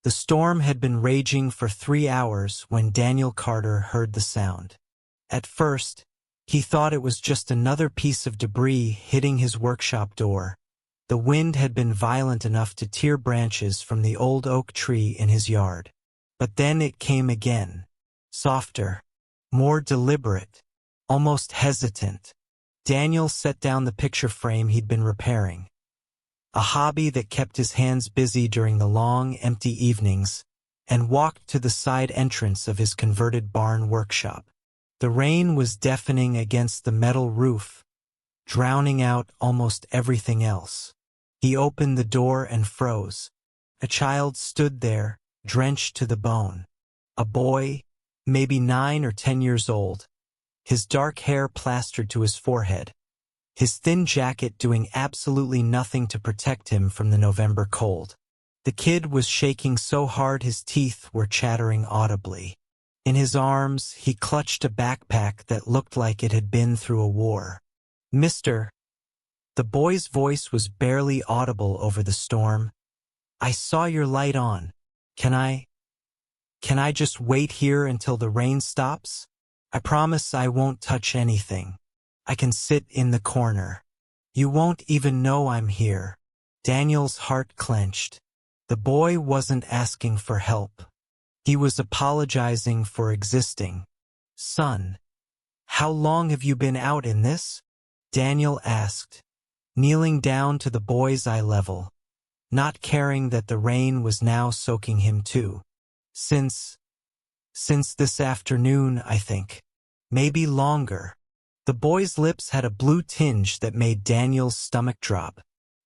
The storm had been raging for 3 hours when Daniel Carter heard the sound. At first, he thought it was just another piece of debris hitting his workshop door. The wind had been violent enough to tear branches from the old oak tree in his yard. But then it came again. Softer, more deliberate, almost hesitant. Daniel set down the picture frame he'd been repairing. A hobby that kept his hands busy during the long, empty evenings, and walked to the side entrance of his converted barn workshop. The rain was deafening against the metal roof, drowning out almost everything else. He opened the door and froze. A child stood there, drenched to the bone. A boy, maybe 9 or 10 years old, his dark hair plastered to his forehead, his thin jacket doing absolutely nothing to protect him from the November cold. The kid was shaking so hard his teeth were chattering audibly. In his arms, he clutched a backpack that looked like it had been through a war. "Mister," the boy's voice was barely audible over the storm, "I saw your light on. Can I just wait here until the rain stops? I promise I won't touch anything. I can sit in the corner. You won't even know I'm here." Daniel's heart clenched. The boy wasn't asking for help. He was apologizing for existing. "Son, how long have you been out in this?" Daniel asked, kneeling down to the boy's eye level, not caring that the rain was now soaking him too. Since this afternoon, I think. Maybe longer." The boy's lips had a blue tinge that made Daniel's stomach drop.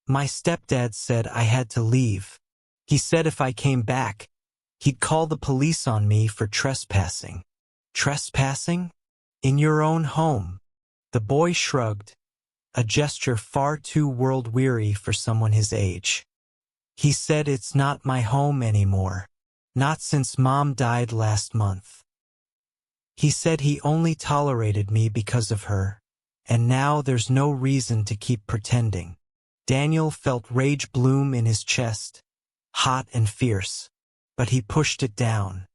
"My stepdad said I had to leave. He said if I came back, he'd call the police on me for trespassing." "Trespassing? In your own home?" The boy shrugged, a gesture far too world-weary for someone his age. "He said it's not my home anymore. Not since Mom died last month. He said he only tolerated me because of her, and now there's no reason to keep pretending." Daniel felt rage bloom in his chest, hot and fierce, but he pushed it down.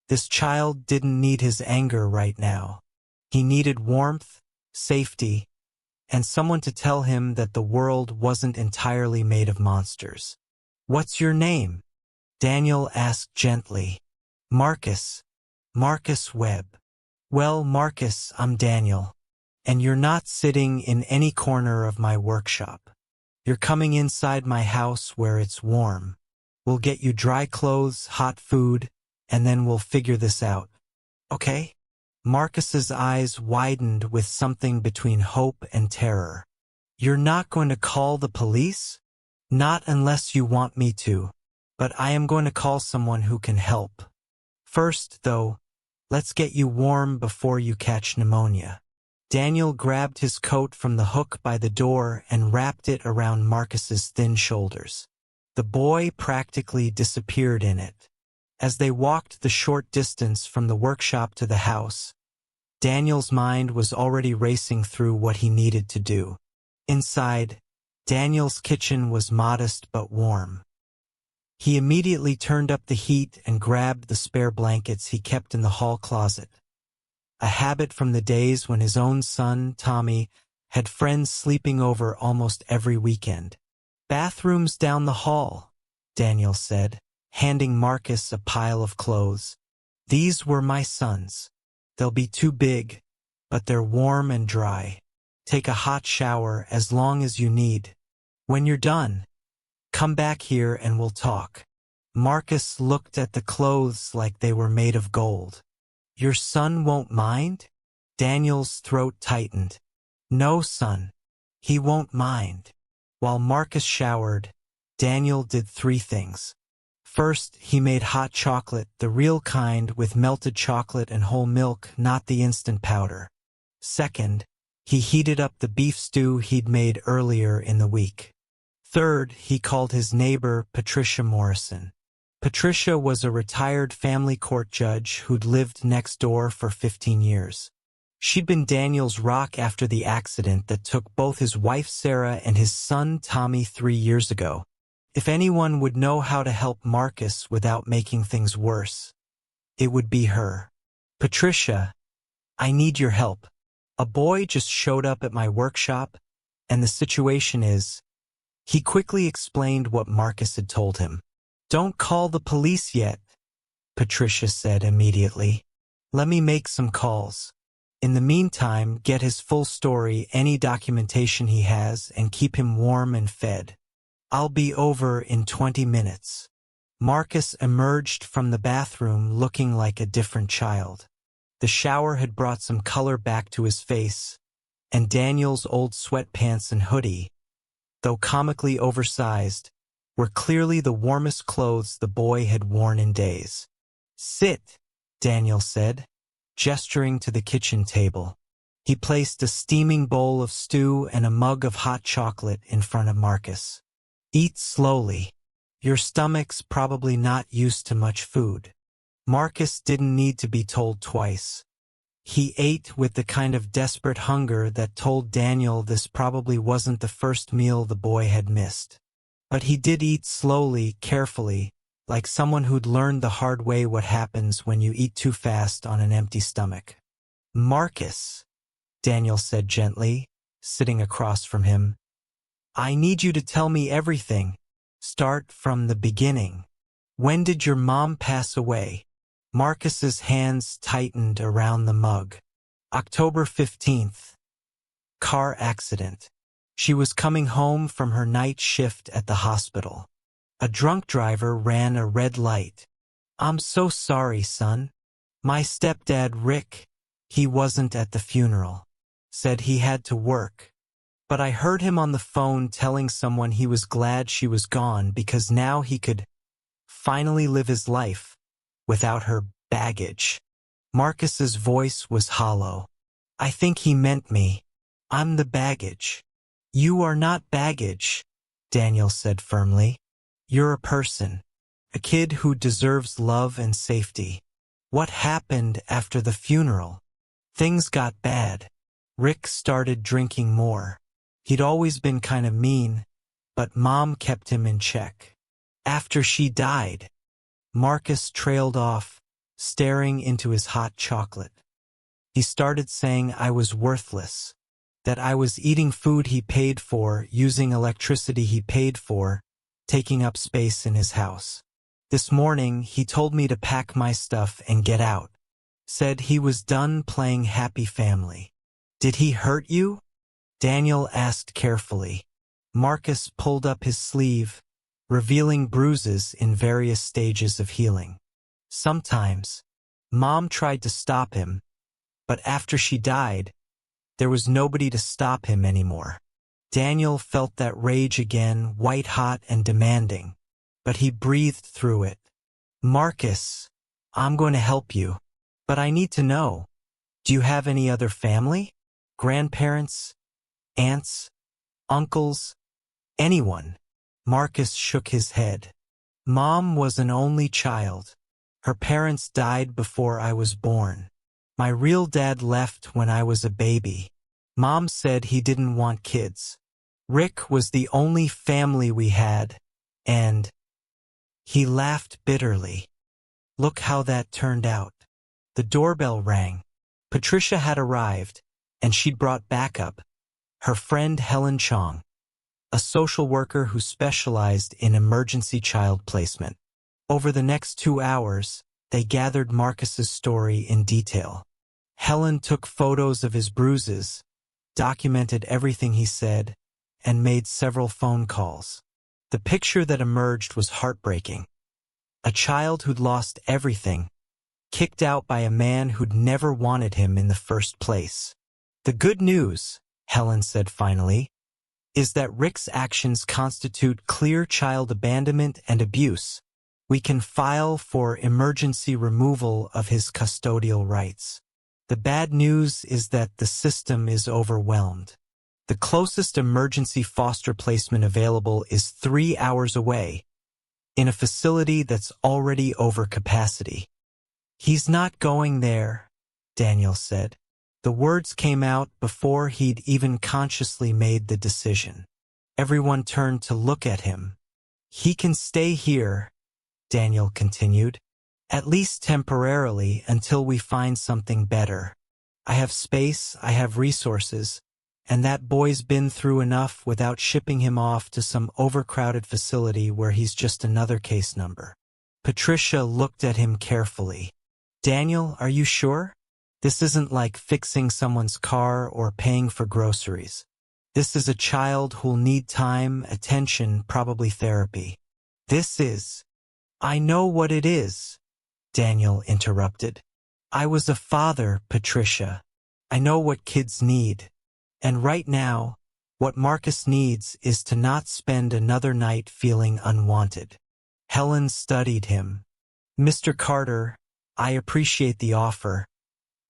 This child didn't need his anger right now. He needed warmth, safety, and someone to tell him that the world wasn't entirely made of monsters. "What's your name?" Daniel asked gently. Marcus Webb." "Well, Marcus, I'm Daniel, and you're not sitting in any corner of my workshop. You're coming inside my house where it's warm. We'll get you dry clothes, hot food, and then we'll figure this out. Okay?" Marcus's eyes widened with something between hope and terror. "You're not going to call the police?" "Not unless you want me to, but I am going to call someone who can help. First, though, let's get you warm before you catch pneumonia." Daniel grabbed his coat from the hook by the door and wrapped it around Marcus's thin shoulders. The boy practically disappeared in it. As they walked the short distance from the workshop to the house, Daniel's mind was already racing through what he needed to do. Inside, Daniel's kitchen was modest but warm. He immediately turned up the heat and grabbed the spare blankets he kept in the hall closet, a habit from the days when his own son, Tommy, had friends sleeping over almost every weekend. "Bathrooms down the hall," Daniel said, handing Marcus a pile of clothes. "These were my son's. They'll be too big, but they're warm and dry. Take a hot shower as long as you need. When you're done, come back here and we'll talk." Marcus looked at the clothes like they were made of gold. "Your son won't mind?" Daniel's throat tightened. "No, son. He won't mind." While Marcus showered, Daniel did 3 things. First, he made hot chocolate, the real kind with melted chocolate and whole milk, not the instant powder. Second, he heated up the beef stew he'd made earlier in the week. Third, he called his neighbor Patricia Morrison. Patricia was a retired family court judge who'd lived next door for 15 years. She'd been Daniel's rock after the accident that took both his wife Sarah and his son Tommy 3 years ago. If anyone would know how to help Marcus without making things worse, it would be her. Patricia, I need your help. A boy just showed up at my workshop, and the situation is, he quickly explained what Marcus had told him. Don't call the police yet, Patricia said immediately. Let me make some calls. In the meantime, get his full story, any documentation he has, and keep him warm and fed. I'll be over in 20 minutes. Marcus emerged from the bathroom looking like a different child. The shower had brought some color back to his face, and Daniel's old sweatpants and hoodie, though comically oversized, were clearly the warmest clothes the boy had worn in days. Sit, Daniel said, gesturing to the kitchen table. He placed a steaming bowl of stew and a mug of hot chocolate in front of Marcus. Eat slowly. Your stomach's probably not used to much food. Marcus didn't need to be told twice. He ate with the kind of desperate hunger that told Daniel this probably wasn't the first meal the boy had missed. But he did eat slowly, carefully, like someone who'd learned the hard way what happens when you eat too fast on an empty stomach. Marcus, Daniel said gently, sitting across from him, I need you to tell me everything. Start from the beginning. When did your mom pass away? Marcus's hands tightened around the mug. October 15th. Car accident. She was coming home from her night shift at the hospital. A drunk driver ran a red light. I'm so sorry, son. My stepdad, Rick, he wasn't at the funeral. Said he had to work. But I heard him on the phone telling someone he was glad she was gone because now he could finally live his life without her baggage. Marcus's voice was hollow. I think he meant me. I'm the baggage. You are not baggage, Daniel said firmly. You're a person, a kid who deserves love and safety. What happened after the funeral? Things got bad. Rick started drinking more. He'd always been kind of mean, but Mom kept him in check. After she died, Marcus trailed off, staring into his hot chocolate. He started saying I was worthless, that I was eating food he paid for, using electricity he paid for, taking up space in his house. This morning, he told me to pack my stuff and get out. Said he was done playing happy family. Did he hurt you? Daniel asked carefully. Marcus pulled up his sleeve, revealing bruises in various stages of healing. Sometimes, Mom tried to stop him, but after she died, there was nobody to stop him anymore. Daniel felt that rage again, white-hot and demanding, but he breathed through it. Marcus, I'm going to help you, but I need to know, do you have any other family? Grandparents? Aunts? Uncles? Anyone? Marcus shook his head. Mom was an only child. Her parents died before I was born. My real dad left when I was a baby. Mom said he didn't want kids. Rick was the only family we had, and he laughed bitterly. Look how that turned out. The doorbell rang. Patricia had arrived, and she'd brought backup. Her friend Helen Chong, a social worker who specialized in emergency child placement. Over the next 2 hours, they gathered Marcus's story in detail. Helen took photos of his bruises, documented everything he said, and made several phone calls. The picture that emerged was heartbreaking. A child who'd lost everything, kicked out by a man who'd never wanted him in the first place. The good news, Helen said finally, is that Rick's actions constitute clear child abandonment and abuse. We can file for emergency removal of his custodial rights. The bad news is that the system is overwhelmed. The closest emergency foster placement available is 3 hours away, in a facility that's already over capacity. He's not going there, Daniel said. The words came out before he'd even consciously made the decision. Everyone turned to look at him, He can stay here, Daniel continued. At least temporarily until we find something better. I have space, I have resources, and that boy's been through enough without shipping him off to some overcrowded facility where he's just another case number. Patricia looked at him carefully. Daniel, are you sure? This isn't like fixing someone's car or paying for groceries. This is a child who'll need time, attention, probably therapy. This is. I know what it is, Daniel interrupted. I was a father, Patricia. I know what kids need. And right now, what Marcus needs is to not spend another night feeling unwanted. Helen studied him. Mr. Carter, I appreciate the offer,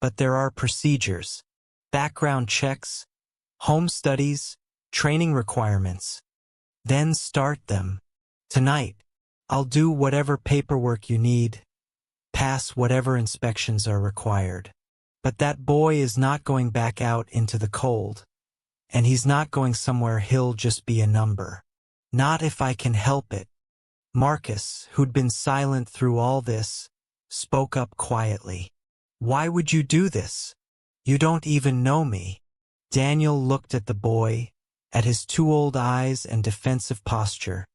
but there are procedures, background checks, home studies, training requirements. Then start them. Tonight, I'll do whatever paperwork you need, pass whatever inspections are required. But that boy is not going back out into the cold, and he's not going somewhere he'll just be a number. Not if I can help it. Marcus, who'd been silent through all this, spoke up quietly. Why would you do this? You don't even know me. Daniel looked at the boy, at his two old eyes and defensive posture,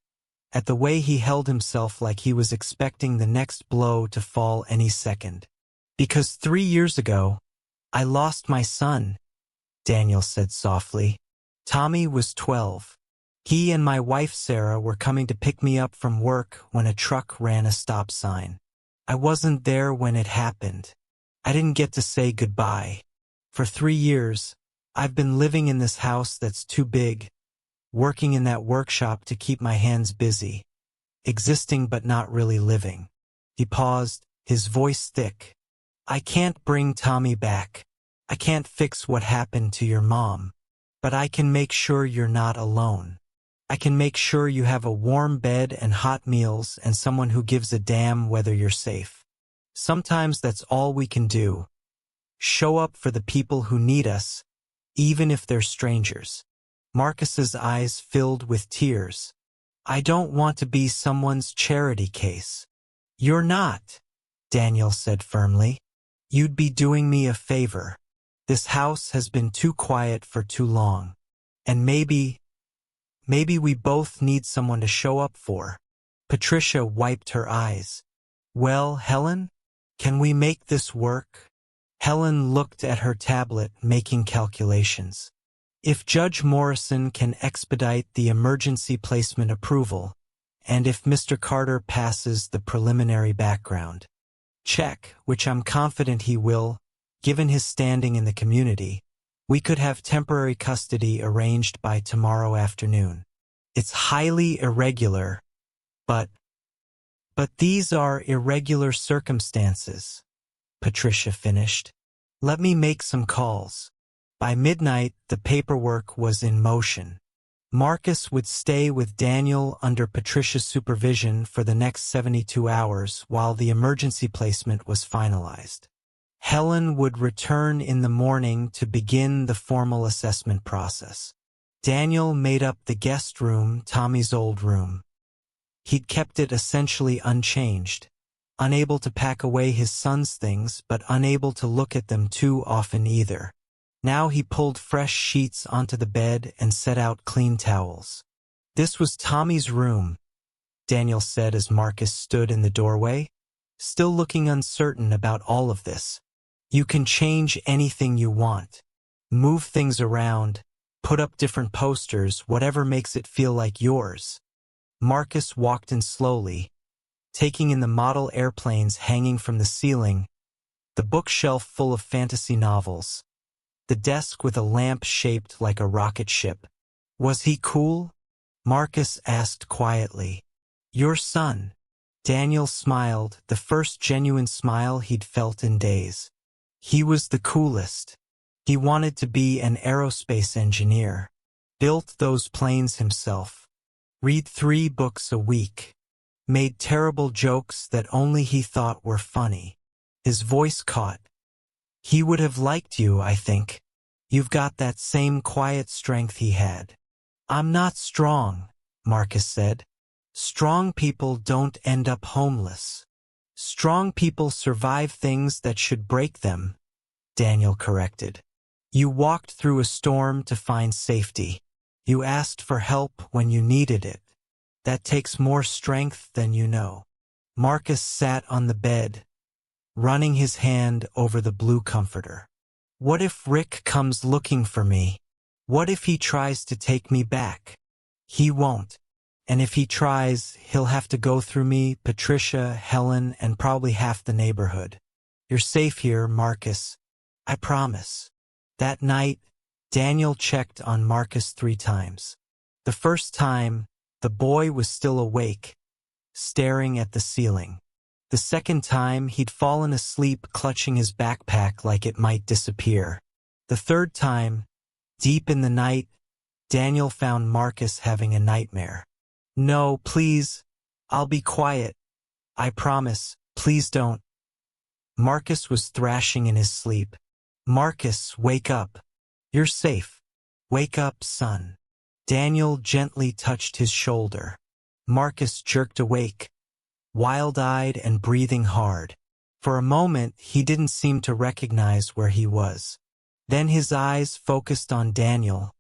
at the way he held himself like he was expecting the next blow to fall any second. Because 3 years ago, I lost my son, Daniel said softly. Tommy was 12. He and my wife Sarah were coming to pick me up from work when a truck ran a stop sign. I wasn't there when it happened. I didn't get to say goodbye. For 3 years, I've been living in this house that's too big, working in that workshop to keep my hands busy, existing but not really living. He paused, his voice thick. I can't bring Tommy back. I can't fix what happened to your mom. But I can make sure you're not alone. I can make sure you have a warm bed and hot meals and someone who gives a damn whether you're safe. Sometimes that's all we can do. Show up for the people who need us, even if they're strangers. Marcus's eyes filled with tears. I don't want to be someone's charity case. You're not, Daniel said firmly. You'd be doing me a favor. This house has been too quiet for too long. And maybe we both need someone to show up for. Patricia wiped her eyes. Well, Helen, can we make this work? Helen looked at her tablet, making calculations. If Judge Morrison can expedite the emergency placement approval, and if Mr. Carter passes the preliminary background check, which I'm confident he will, given his standing in the community, we could have temporary custody arranged by tomorrow afternoon. It's highly irregular, but these are irregular circumstances, Patricia finished. Let me make some calls. By midnight, the paperwork was in motion. Marcus would stay with Daniel under Patricia's supervision for the next 72 hours while the emergency placement was finalized. Helen would return in the morning to begin the formal assessment process. Daniel made up the guest room, Tommy's old room. He'd kept it essentially unchanged, unable to pack away his son's things but unable to look at them too often either. Now he pulled fresh sheets onto the bed and set out clean towels. This was Tommy's room, Daniel said as Marcus stood in the doorway, still looking uncertain about all of this. You can change anything you want. Move things around, put up different posters, whatever makes it feel like yours. Marcus walked in slowly, taking in the model airplanes hanging from the ceiling, the bookshelf full of fantasy novels, the desk with a lamp shaped like a rocket ship. Was he cool? Marcus asked quietly. Your son. Daniel smiled, the first genuine smile he'd felt in days. He was the coolest. He wanted to be an aerospace engineer. Built those planes himself. Read 3 books a week. Made terrible jokes that only he thought were funny. His voice caught. He would have liked you, I think. You've got that same quiet strength he had. I'm not strong, Marcus said. Strong people don't end up homeless. Strong people survive things that should break them, Daniel corrected. You walked through a storm to find safety. You asked for help when you needed it. That takes more strength than you know. Marcus sat on the bed, running his hand over the blue comforter. What if Rick comes looking for me? What if he tries to take me back? He won't. And if he tries, he'll have to go through me, Patricia, Helen, and probably half the neighborhood. You're safe here, Marcus. I promise. That night, Daniel checked on Marcus 3 times. The first time, the boy was still awake, staring at the ceiling. The second time, he'd fallen asleep clutching his backpack like it might disappear. The third time, deep in the night, Daniel found Marcus having a nightmare. No, please. I'll be quiet. I promise. Please don't. Marcus was thrashing in his sleep. Marcus, wake up. You're safe. Wake up, son. Daniel gently touched his shoulder. Marcus jerked awake, wild-eyed and breathing hard. For a moment, he didn't seem to recognize where he was. Then his eyes focused on Daniel,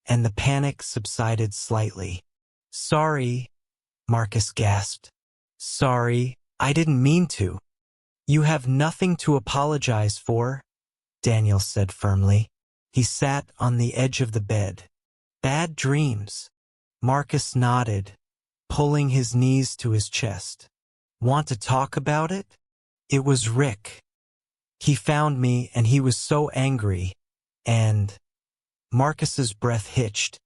and the panic subsided slightly. Sorry, Marcus gasped. Sorry, I didn't mean to. You have nothing to apologize for, Daniel said firmly. He sat on the edge of the bed. Bad dreams. Marcus nodded, pulling his knees to his chest. Want to talk about it? It was Rick. He found me and he was so angry, and Marcus's breath hitched.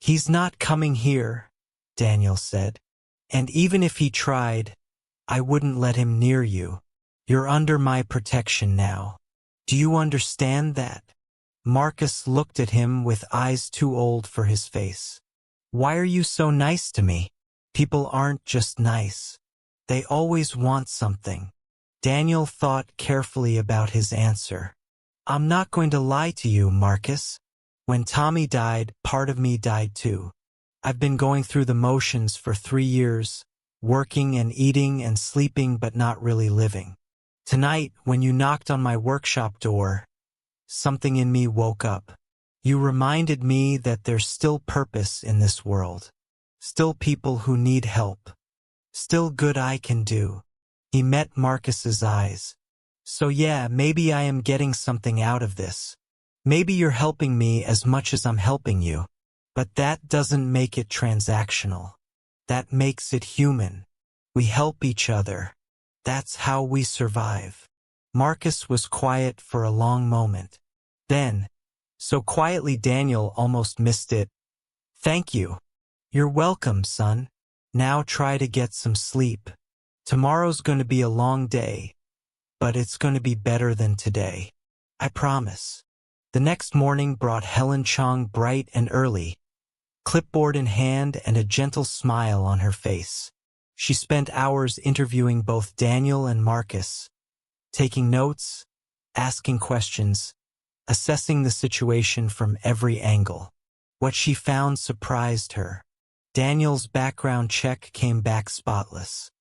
He's not coming here, Daniel said. And even if he tried, I wouldn't let him near you. You're under my protection now. Do you understand that? Marcus looked at him with eyes too old for his face. Why are you so nice to me? People aren't just nice. They always want something. Daniel thought carefully about his answer. I'm not going to lie to you, Marcus. When Tommy died, part of me died too. I've been going through the motions for 3 years, working and eating and sleeping but not really living. Tonight, when you knocked on my workshop door, something in me woke up. You reminded me that there's still purpose in this world. Still people who need help. Still good I can do. He met Marcus's eyes. So yeah, maybe I am getting something out of this. Maybe you're helping me as much as I'm helping you. But that doesn't make it transactional. That makes it human. We help each other. That's how we survive. Marcus was quiet for a long moment. Then, so quietly Daniel almost missed it. Thank you. You're welcome, son. Now try to get some sleep. Tomorrow's going to be a long day, but it's going to be better than today. I promise. The next morning brought Helen Chong bright and early, clipboard in hand and a gentle smile on her face. She spent hours interviewing both Daniel and Marcus, taking notes, asking questions, assessing the situation from every angle. What she found surprised her. Daniel's background check came back spotless.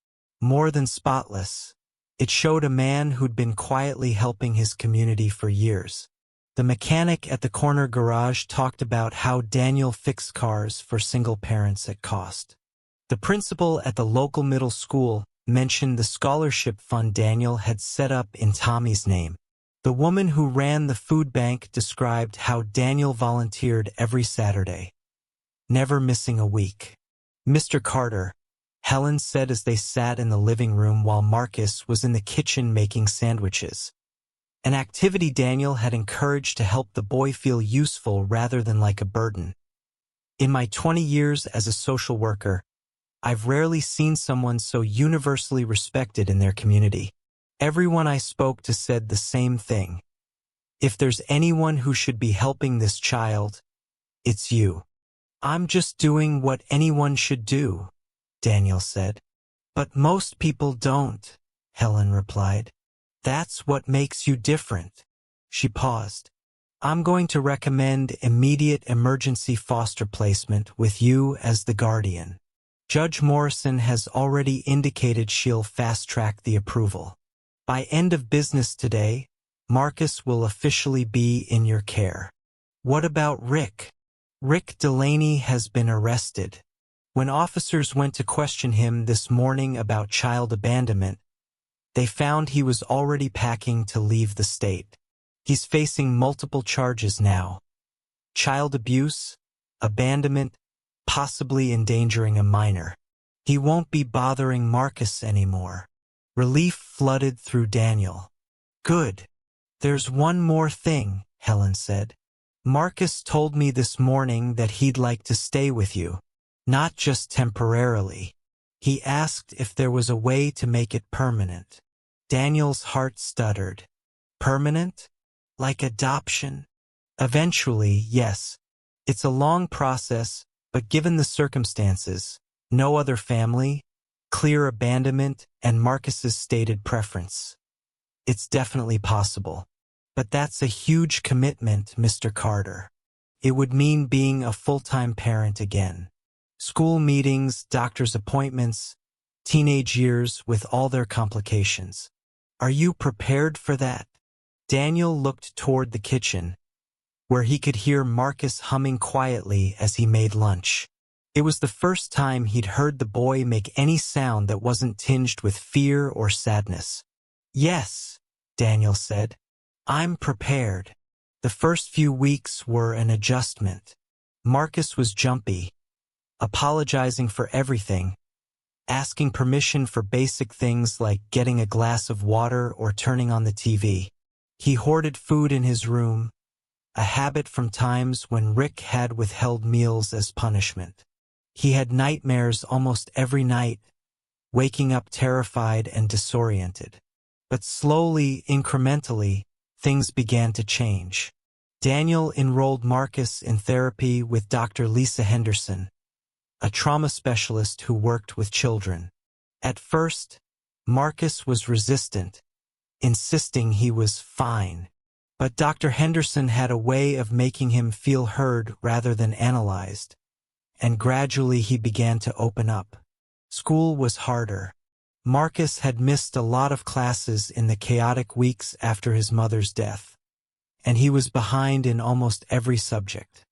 More than spotless, it showed a man who'd been quietly helping his community for years. The mechanic at the corner garage talked about how Daniel fixed cars for single parents at cost. The principal at the local middle school mentioned the scholarship fund Daniel had set up in Tommy's name. The woman who ran the food bank described how Daniel volunteered every Saturday, never missing a week. Mr. Carter, Helen said as they sat in the living room while Marcus was in the kitchen making sandwiches. An activity Daniel had encouraged to help the boy feel useful rather than like a burden. In my 20 years as a social worker, I've rarely seen someone so universally respected in their community. Everyone I spoke to said the same thing. If there's anyone who should be helping this child, it's you. I'm just doing what anyone should do, Daniel said. But most people don't, Helen replied. That's what makes you different. She paused. I'm going to recommend immediate emergency foster placement with you as the guardian. Judge Morrison has already indicated she'll fast-track the approval. By end of business today, Marcus will officially be in your care. What about Rick? Rick Delaney has been arrested. When officers went to question him this morning about child abandonment, they found he was already packing to leave the state. He's facing multiple charges now. Child abuse, abandonment, possibly endangering a minor. He won't be bothering Marcus anymore. Relief flooded through Daniel. Good. There's one more thing, Helen said. Marcus told me this morning that he'd like to stay with you, not just temporarily. He asked if there was a way to make it permanent. Daniel's heart stuttered. Permanent? Like adoption? Eventually, yes. It's a long process, but given the circumstances, no other family, clear abandonment, and Marcus's stated preference, it's definitely possible. But that's a huge commitment, Mr. Carter. It would mean being a full-time parent again. School meetings, doctor's appointments, teenage years with all their complications. Are you prepared for that? Daniel looked toward the kitchen, where he could hear Marcus humming quietly as he made lunch. It was the first time he'd heard the boy make any sound that wasn't tinged with fear or sadness. Yes, Daniel said. I'm prepared. The first few weeks were an adjustment. Marcus was jumpy, apologizing for everything, asking permission for basic things like getting a glass of water or turning on the TV. He hoarded food in his room, a habit from times when Rick had withheld meals as punishment. He had nightmares almost every night, waking up terrified and disoriented. But slowly, incrementally, things began to change. Daniel enrolled Marcus in therapy with Dr. Lisa Henderson, a trauma specialist who worked with children. At first, Marcus was resistant, insisting he was fine. But Dr. Henderson had a way of making him feel heard rather than analyzed, and gradually he began to open up. School was harder. Marcus had missed a lot of classes in the chaotic weeks after his mother's death, and he was behind in almost every subject.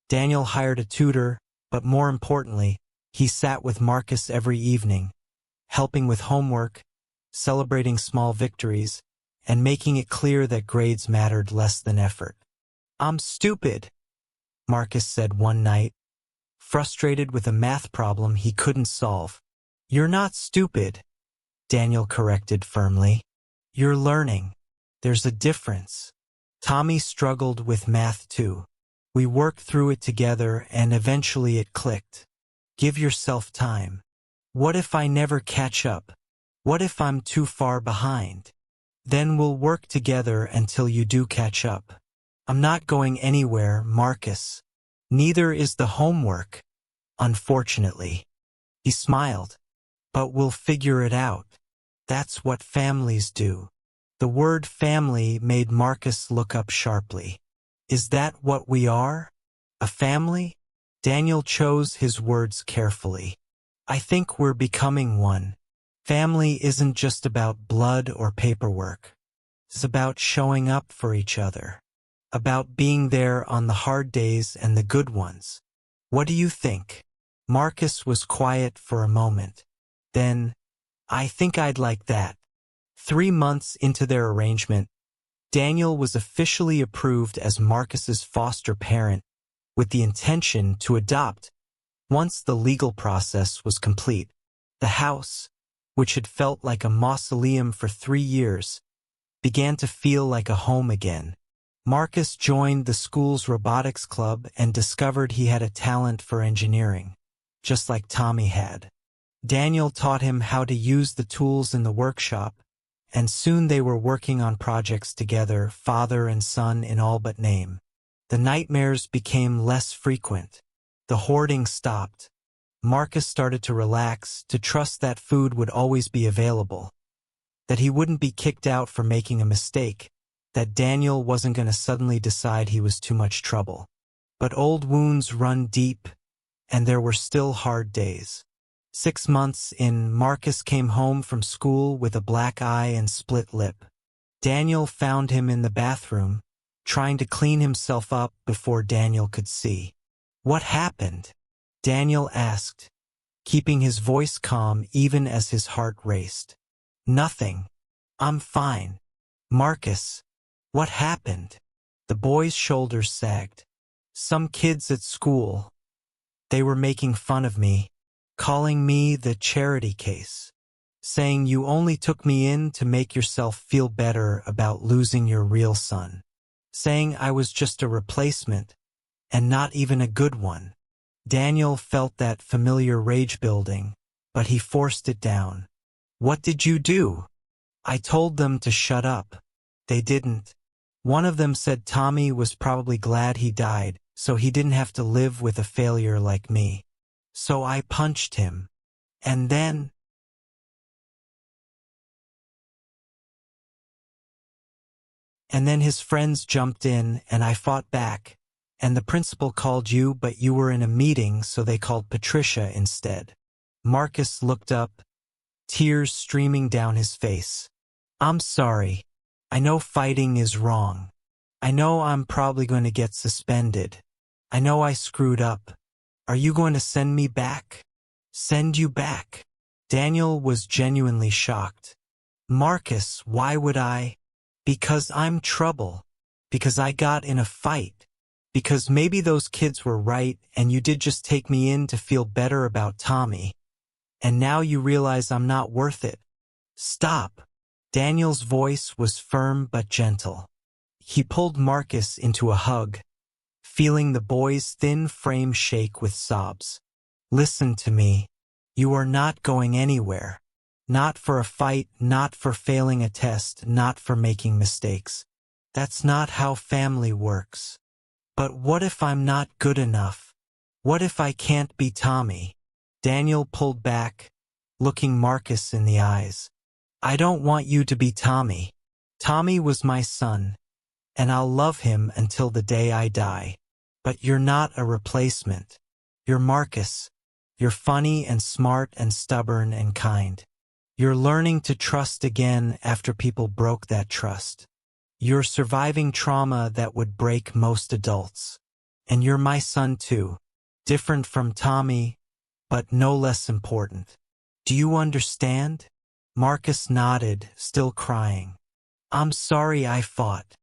Daniel hired a tutor, but more importantly, he sat with Marcus every evening, helping with homework, celebrating small victories, and making it clear that grades mattered less than effort. I'm stupid, Marcus said one night, frustrated with a math problem he couldn't solve. You're not stupid, Daniel corrected firmly. You're learning. There's a difference. Tommy struggled with math too. We worked through it together and eventually it clicked. Give yourself time. What if I never catch up? What if I'm too far behind? Then we'll work together until you do catch up. I'm not going anywhere, Marcus. Neither is the homework, unfortunately. He smiled. But we'll figure it out. That's what families do. The word family made Marcus look up sharply. Is that what we are? A family? Daniel chose his words carefully. I think we're becoming one. Family isn't just about blood or paperwork. It's about showing up for each other. About being there on the hard days and the good ones. What do you think? Marcus was quiet for a moment. Then, I think I'd like that. 3 months into their arrangement, Daniel was officially approved as Marcus's foster parent with the intention to adopt once the legal process was complete. The house, which had felt like a mausoleum for 3 years, began to feel like a home again. Marcus joined the school's robotics club and discovered he had a talent for engineering, just like Tommy had. Daniel taught him how to use the tools in the workshop, and soon they were working on projects together, father and son in all but name. The nightmares became less frequent. The hoarding stopped. Marcus started to relax, to trust that food would always be available, that he wouldn't be kicked out for making a mistake, that Daniel wasn't going to suddenly decide he was too much trouble. But old wounds run deep, and there were still hard days. 6 months in, Marcus came home from school with a black eye and split lip. Daniel found him in the bathroom, trying to clean himself up before Daniel could see. "What happened?" Daniel asked, keeping his voice calm even as his heart raced. "Nothing. I'm fine." "Marcus, what happened?" The boy's shoulders sagged. "Some kids at school. They were making fun of me, calling me the charity case, saying you only took me in to make yourself feel better about losing your real son, saying I was just a replacement and not even a good one." Daniel felt that familiar rage building, but he forced it down. "What did you do?" "I told them to shut up. They didn't. One of them said Tommy was probably glad he died, so he didn't have to live with a failure like me. So I punched him. And then his friends jumped in and I fought back. And the principal called you, but you were in a meeting, so they called Patricia instead." Marcus looked up, tears streaming down his face. "I'm sorry. I know fighting is wrong. I know I'm probably going to get suspended. I know I screwed up. Are you going to send me back?" "Send you back?" Daniel was genuinely shocked. "Marcus, why would I?" "Because I'm trouble. Because I got in a fight. Because maybe those kids were right and you did just take me in to feel better about Tommy. And now you realize I'm not worth it. Stop." Daniel's voice was firm but gentle. He pulled Marcus into a hug, feeling the boy's thin frame shake with sobs. "Listen to me. You are not going anywhere. Not for a fight, not for failing a test, not for making mistakes. That's not how family works. But what if I'm not good enough? What if I can't be Tommy?" Daniel pulled back, looking Marcus in the eyes. "I don't want you to be Tommy. Tommy was my son, and I'll love him until the day I die. But you're not a replacement. You're Marcus. You're funny and smart and stubborn and kind. You're learning to trust again after people broke that trust. You're surviving trauma that would break most adults. And you're my son too. Different from Tommy, but no less important. Do you understand?" Marcus nodded, still crying. "I'm sorry I fought.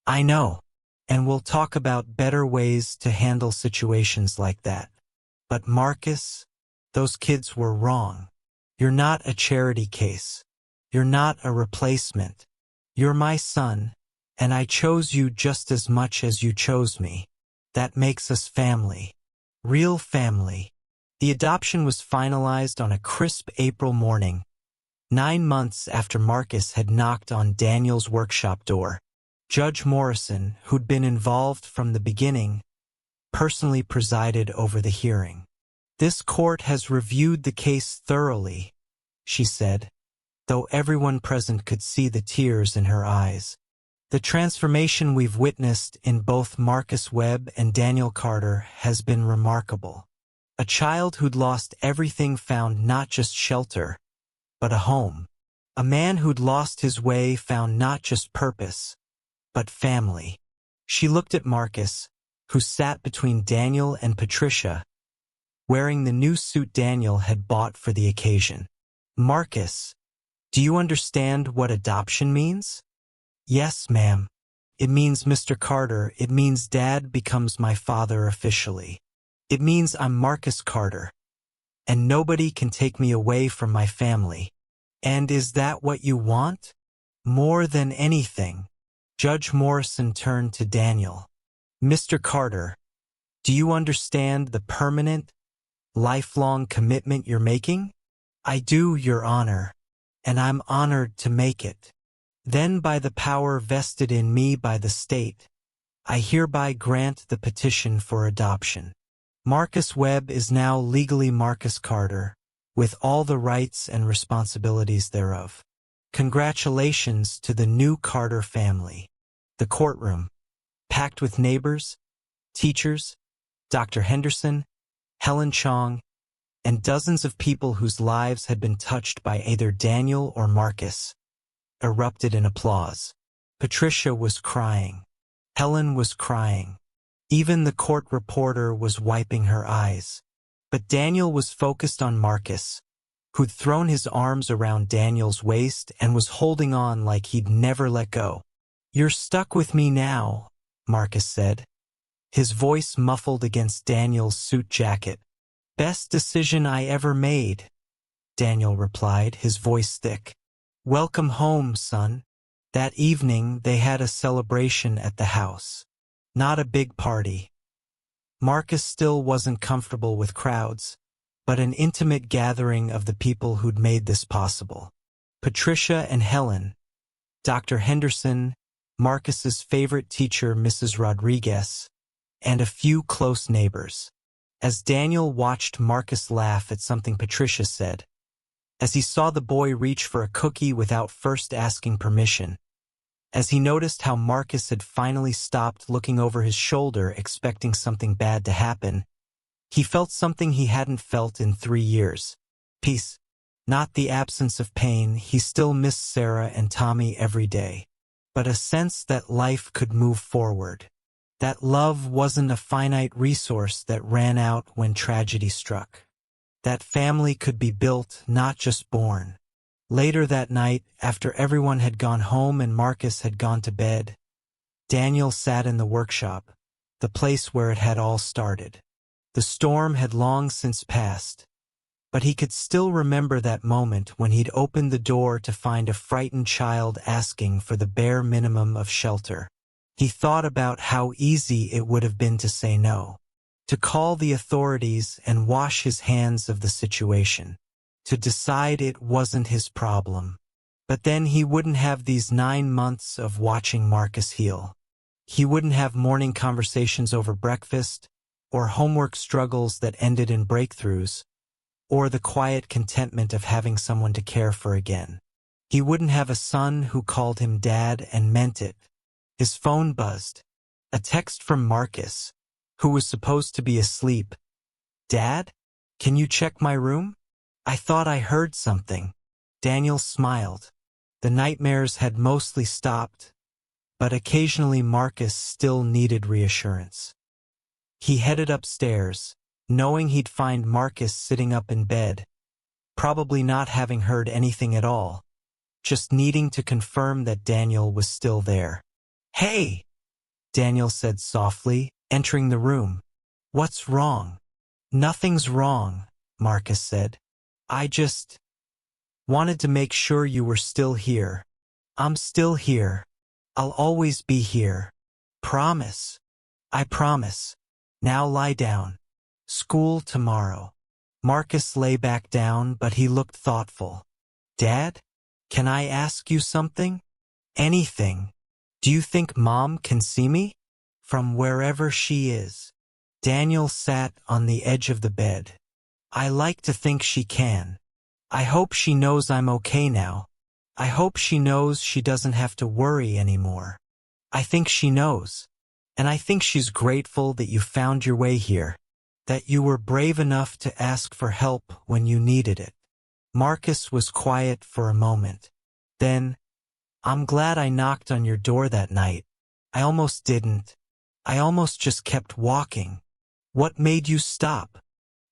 I know. And we'll talk about better ways to handle situations like that. But Marcus, those kids were wrong. You're not a charity case. You're not a replacement. You're my son. And I chose you just as much as you chose me. That makes us family. Real family." The adoption was finalized on a crisp April morning, 9 months after Marcus had knocked on Daniel's workshop door. Judge Morrison, who'd been involved from the beginning, personally presided over the hearing. "This court has reviewed the case thoroughly," she said, though everyone present could see the tears in her eyes. "The transformation we've witnessed in both Marcus Webb and Daniel Carter has been remarkable. A child who'd lost everything found not just shelter, but a home. A man who'd lost his way found not just purpose, but family." She looked at Marcus, who sat between Daniel and Patricia, wearing the new suit Daniel had bought for the occasion. "Marcus, do you understand what adoption means?" "Yes, ma'am. It means Mr. Carter. It means Dad becomes my father officially. It means I'm Marcus Carter, and nobody can take me away from my family. And is that what you want? More than anything." Judge Morrison turned to Daniel. "Mr. Carter, do you understand the permanent, lifelong commitment you're making?" "I do, Your Honor, and I'm honored to make it. Then by the power vested in me by the state, I hereby grant the petition for adoption. Marcus Webb is now legally Marcus Carter, with all the rights and responsibilities thereof. Congratulations to the new Carter family." The courtroom, packed with neighbors, teachers, Dr. Henderson, Helen Chong, and dozens of people whose lives had been touched by either Daniel or Marcus erupted in applause. Patricia was crying. Helen was crying. Even the court reporter was wiping her eyes. But Daniel was focused on Marcus, who'd thrown his arms around Daniel's waist and was holding on like he'd never let go. "You're stuck with me now," Marcus said, his voice muffled against Daniel's suit jacket. "Best decision I ever made," Daniel replied, his voice thick. "Welcome home, son." That evening they had a celebration at the house. Not a big party. Marcus still wasn't comfortable with crowds, but an intimate gathering of the people who'd made this possible. Patricia and Helen, Dr. Henderson, Marcus's favorite teacher Mrs. Rodriguez, and a few close neighbors. As Daniel watched Marcus laugh at something Patricia said, as he saw the boy reach for a cookie without first asking permission, as he noticed how Marcus had finally stopped looking over his shoulder expecting something bad to happen, he felt something he hadn't felt in 3 years. Peace. Not the absence of pain. He still missed Sarah and Tommy every day, but a sense that life could move forward. That love wasn't a finite resource that ran out when tragedy struck. That family could be built, not just born. Later that night, after everyone had gone home and Marcus had gone to bed, Daniel sat in the workshop, the place where it had all started. The storm had long since passed, but he could still remember that moment when he'd opened the door to find a frightened child asking for the bare minimum of shelter. He thought about how easy it would have been to say no, to call the authorities and wash his hands of the situation, to decide it wasn't his problem. But then he wouldn't have these 9 months of watching Marcus heal. He wouldn't have morning conversations over breakfast, or homework struggles that ended in breakthroughs, or the quiet contentment of having someone to care for again. He wouldn't have a son who called him Dad and meant it. His phone buzzed. A text from Marcus, who was supposed to be asleep. "Dad, can you check my room? I thought I heard something." Daniel smiled. The nightmares had mostly stopped, but occasionally Marcus still needed reassurance. He headed upstairs, knowing he'd find Marcus sitting up in bed, probably not having heard anything at all, just needing to confirm that Daniel was still there. "Hey," Daniel said softly, entering the room. "What's wrong?" "Nothing's wrong," Marcus said. "I just wanted to make sure you were still here." "I'm still here. I'll always be here. Promise." "I promise. Now lie down. School tomorrow." Marcus lay back down, but he looked thoughtful. "Dad, can I ask you something?" "Anything. Do you think Mom can see me?" "From wherever she is." Daniel sat on the edge of the bed. "I like to think she can. I hope she knows I'm okay now. I hope she knows she doesn't have to worry anymore. I think she knows. And I think she's grateful that you found your way here, that you were brave enough to ask for help when you needed it." Marcus was quiet for a moment. Then, "I'm glad I knocked on your door that night. I almost didn't. I almost just kept walking." "What made you stop?"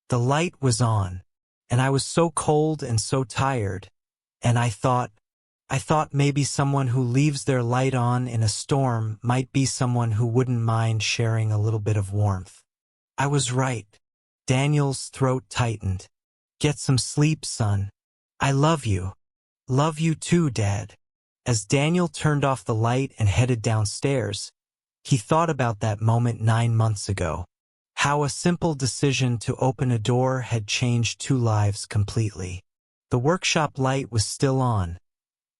"The light was on, and I was so cold and so tired, and I thought maybe someone who leaves their light on in a storm might be someone who wouldn't mind sharing a little bit of warmth." "I was right." Daniel's throat tightened. "Get some sleep, son. I love you." "Love you too, Dad." As Daniel turned off the light and headed downstairs, he thought about that moment 9 months ago. How a simple decision to open a door had changed 2 lives completely. The workshop light was still on,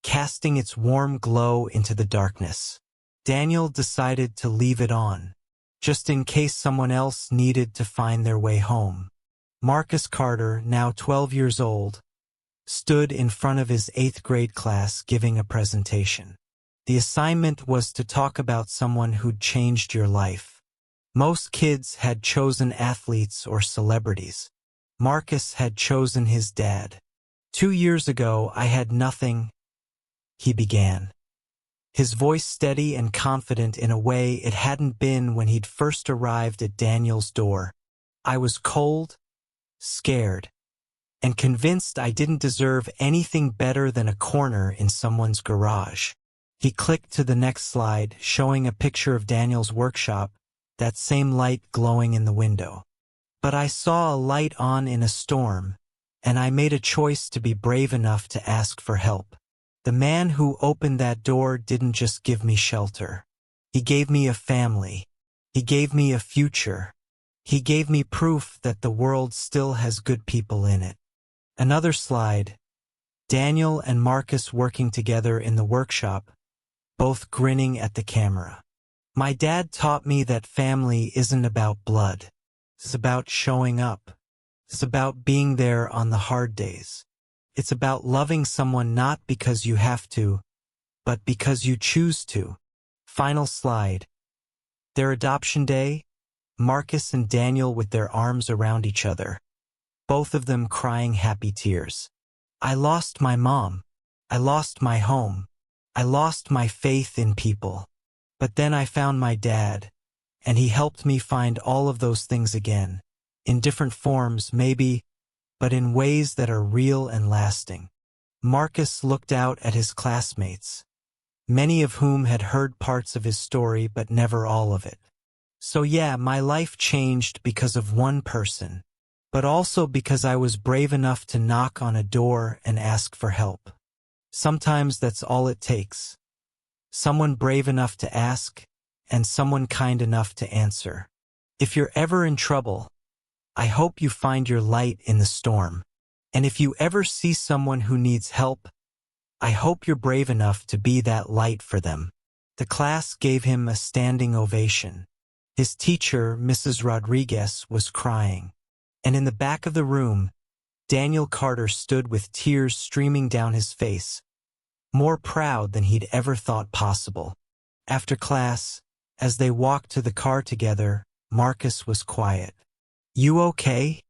casting its warm glow into the darkness. Daniel decided to leave it on, just in case someone else needed to find their way home. Marcus Carter, now 12 years old, stood in front of his 8th grade class giving a presentation. The assignment was to talk about someone who'd changed your life. Most kids had chosen athletes or celebrities. Marcus had chosen his dad. 2 years ago, I had nothing, he began. His voice steady and confident in a way it hadn't been when he'd first arrived at Daniel's door. I was cold, scared, and convinced I didn't deserve anything better than a corner in someone's garage. He clicked to the next slide, showing a picture of Daniel's workshop, that same light glowing in the window. But I saw a light on in a storm, and I made a choice to be brave enough to ask for help. The man who opened that door didn't just give me shelter. He gave me a family. He gave me a future. He gave me proof that the world still has good people in it. Another slide. Daniel and Marcus working together in the workshop, both grinning at the camera. My dad taught me that family isn't about blood. It's about showing up. It's about being there on the hard days. It's about loving someone not because you have to, but because you choose to. Final slide. Their adoption day, Marcus and Daniel with their arms around each other, both of them crying happy tears. I lost my mom. I lost my home. I lost my faith in people. But then I found my dad, and he helped me find all of those things again. In different forms, maybe, but in ways that are real and lasting. Marcus looked out at his classmates, many of whom had heard parts of his story but never all of it. So yeah, my life changed because of one person, but also because I was brave enough to knock on a door and ask for help. Sometimes that's all it takes. Someone brave enough to ask, and someone kind enough to answer. If you're ever in trouble, I hope you find your light in the storm. And if you ever see someone who needs help, I hope you're brave enough to be that light for them. The class gave him a standing ovation. His teacher, Mrs. Rodriguez, was crying. And in the back of the room, Daniel Carter stood with tears streaming down his face, more proud than he'd ever thought possible. After class, as they walked to the car together, Marcus was quiet. "You okay?"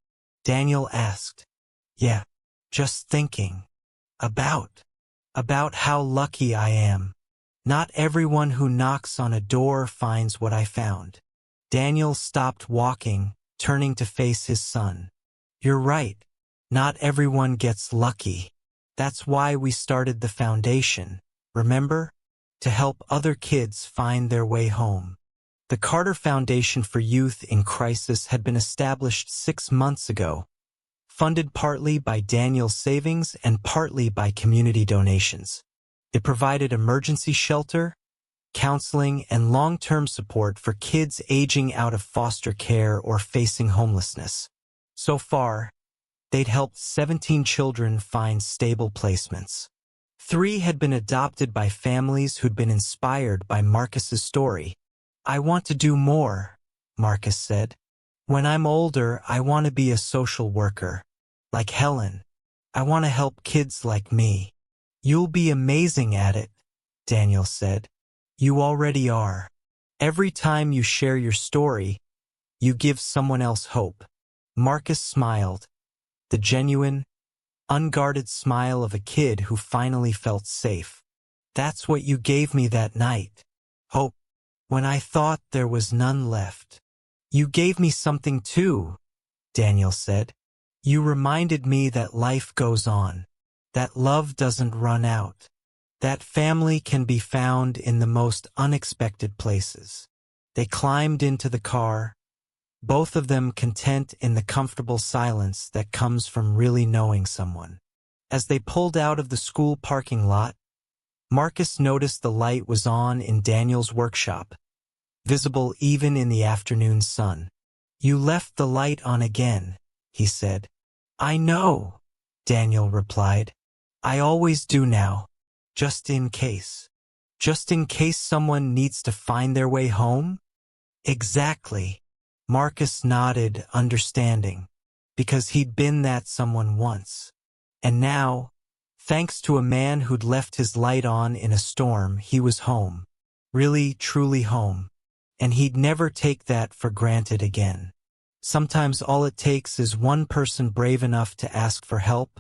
Daniel asked. "Yeah, just thinking. About how lucky I am. Not everyone who knocks on a door finds what I found." Daniel stopped walking, turning to face his son. "You're right. Not everyone gets lucky. That's why we started the foundation, remember? To help other kids find their way home." The Carter Foundation for Youth in Crisis had been established 6 months ago, funded partly by Daniel's savings and partly by community donations. It provided emergency shelter, counseling, and long-term support for kids aging out of foster care or facing homelessness. So far, they'd helped 17 children find stable placements. 3 had been adopted by families who'd been inspired by Marcus's story. "I want to do more," Marcus said. "When I'm older, I want to be a social worker. Like Helen. I want to help kids like me." "You'll be amazing at it," Daniel said. "You already are. Every time you share your story, you give someone else hope." Marcus smiled, the genuine, unguarded smile of a kid who finally felt safe. "That's what you gave me that night. Hope. When I thought there was none left." "You gave me something too," Daniel said. "You reminded me that life goes on, that love doesn't run out, that family can be found in the most unexpected places." They climbed into the car, both of them content in the comfortable silence that comes from really knowing someone. As they pulled out of the school parking lot, Marcus noticed the light was on in Daniel's workshop, visible even in the afternoon sun. "You left the light on again," he said. "I know," Daniel replied. "I always do now, just in case. Just in case someone needs to find their way home?" "Exactly." Marcus nodded, understanding, because he'd been that someone once. And now, thanks to a man who'd left his light on in a storm, he was home. Really, truly home. And he'd never take that for granted again. Sometimes all it takes is one person brave enough to ask for help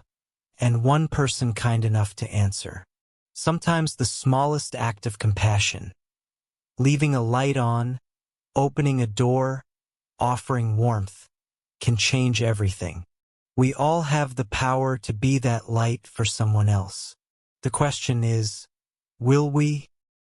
and one person kind enough to answer. Sometimes the smallest act of compassion, leaving a light on, opening a door, offering warmth, can change everything. We all have the power to be that light for someone else. The question is, will we?